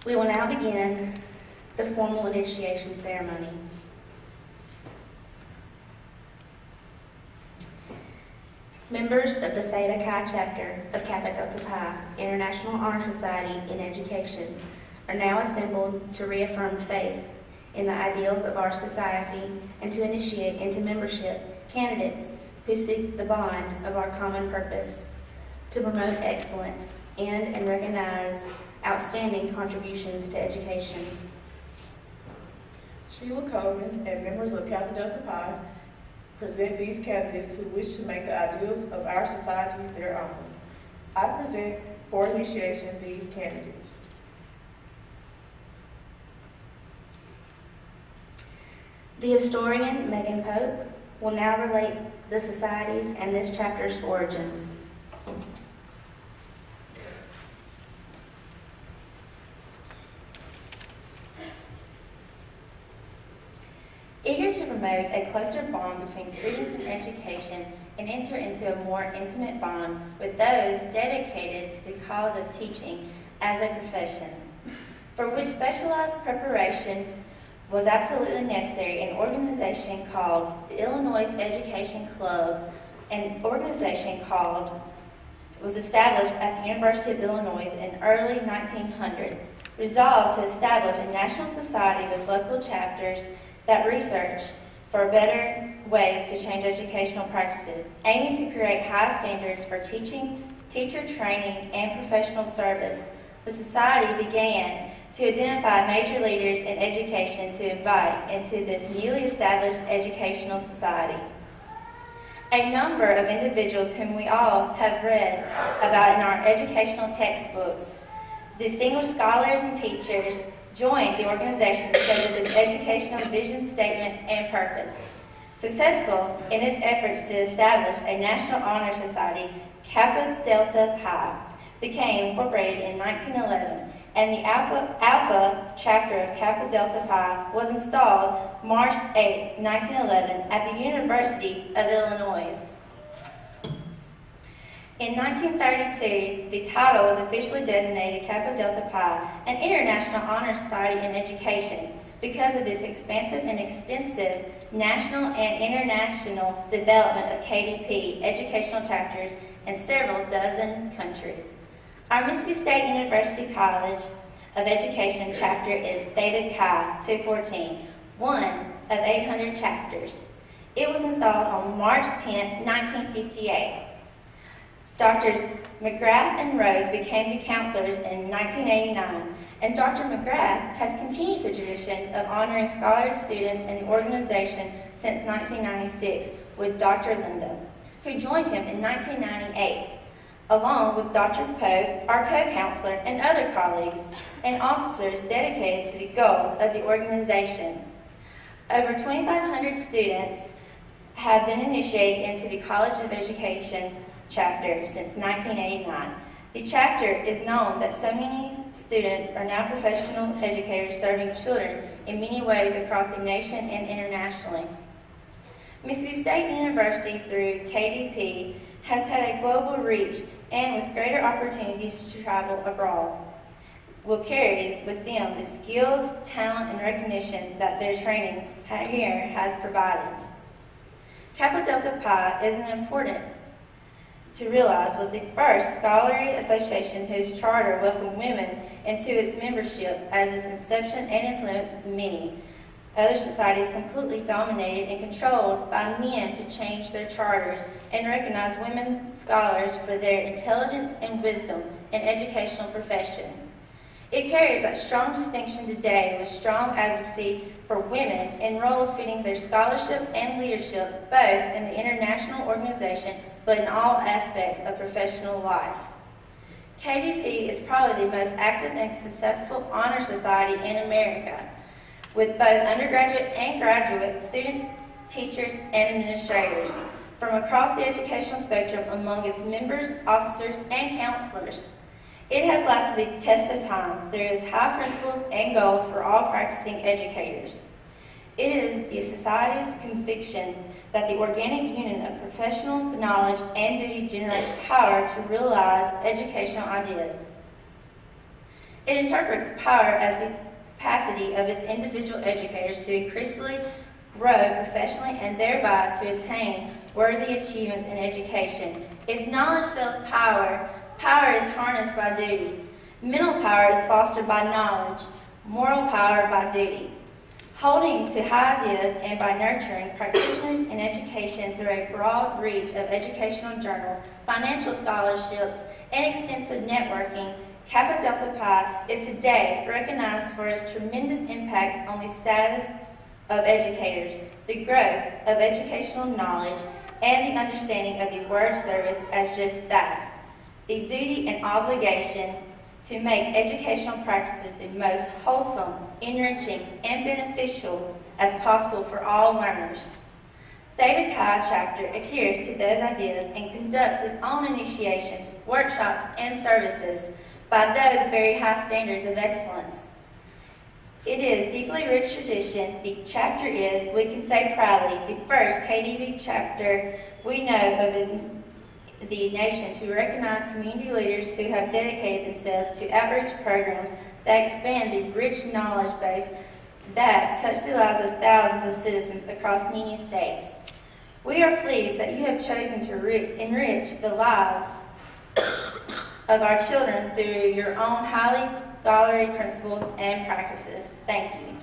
We will now begin the formal initiation ceremony. Members of the Theta Chi chapter of Kappa Delta Pi International Honor Society in Education are now assembled to reaffirm faith in the ideals of our society and to initiate into membership candidates who seek the bond of our common purpose to promote excellence and recognize outstanding contributions to education. Sheila Coleman and members of Kappa Delta Pi present these candidates who wish to make the ideals of our society their own. I present for initiation these candidates. The historian Megan Pope will now relate the societies and this chapter's origins. Eager to promote a closer bond between students and education and enter into a more intimate bond with those dedicated to the cause of teaching as a profession, for which specialized preparation was absolutely necessary, an organization called the Illinois Education Club, was established at the University of Illinois in early 1900s, resolved to establish a national society with local chapters that research for better ways to change educational practices, aiming to create high standards for teaching, teacher training, and professional service. The society began to identify major leaders in education to invite into this newly established educational society. A number of individuals whom we all have read about in our educational textbooks, distinguished scholars and teachers, joined the organization because of its educational vision statement and purpose. Successful in its efforts to establish a National Honor Society, Kappa Delta Pi became incorporated in 1911, and the Alpha chapter of Kappa Delta Pi was installed March 8, 1911 at the University of Illinois. In 1932, the title was officially designated Kappa Delta Pi, an International Honor Society in Education, because of its expansive and extensive national and international development of KDP educational chapters in several dozen countries. Our Mississippi State University College of Education chapter is Theta Chi 214, one of 800 chapters. It was installed on March 10, 1958. Doctors McGrath and Rose became the counselors in 1989, and Dr. McGrath has continued the tradition of honoring scholarly students in the organization since 1996 with Dr. Linda, who joined him in 1998, along with Dr. Pope, our co-counselor, and other colleagues and officers dedicated to the goals of the organization. Over 2,500 students have been initiated into the College of Education chapter since 1989. The chapter is known that so many students are now professional educators serving children in many ways across the nation and internationally. Mississippi State University, through KDP, has had a global reach and with greater opportunities to travel abroad, will carry with them the skills, talent, and recognition that their training here has provided. Kappa Delta Pi is an important to realize was the first scholarly association whose charter welcomed women into its membership as its inception and influenced many other societies completely dominated and controlled by men to change their charters and recognize women scholars for their intelligence and wisdom in educational profession. It carries that strong distinction today with strong advocacy for women in roles fitting their scholarship and leadership both in the international organization but in all aspects of professional life. KDP is probably the most active and successful honor society in America, with both undergraduate and graduate students, teachers, and administrators from across the educational spectrum among its members, officers, and counselors. It has lasted the test of time through its high principles and goals for all practicing educators. It is the Society's conviction that the organic union of professional knowledge and duty generates power to realize educational ideas. It interprets power as the capacity of its individual educators to increasingly grow professionally and thereby to attain worthy achievements in education. If knowledge spells power, power is harnessed by duty. Mental power is fostered by knowledge, moral power by duty. Holding to high ideas and by nurturing practitioners in education through a broad reach of educational journals, financial scholarships, and extensive networking, Kappa Delta Pi is today recognized for its tremendous impact on the status of educators, the growth of educational knowledge, and the understanding of the word service as just that, the duty and obligation to make educational practices the most wholesome, enriching, and beneficial as possible for all learners. Theta Chi chapter adheres to those ideas and conducts its own initiations, workshops, and services by those very high standards of excellence. It is deeply rich tradition. The chapter is, we can say proudly, the first KDV chapter we know of in the nation to recognize community leaders who have dedicated themselves to outreach programs that expand the rich knowledge base that touch the lives of thousands of citizens across many states. We are pleased that you have chosen to enrich the lives of our children through your own highly scholarly principles and practices. Thank you.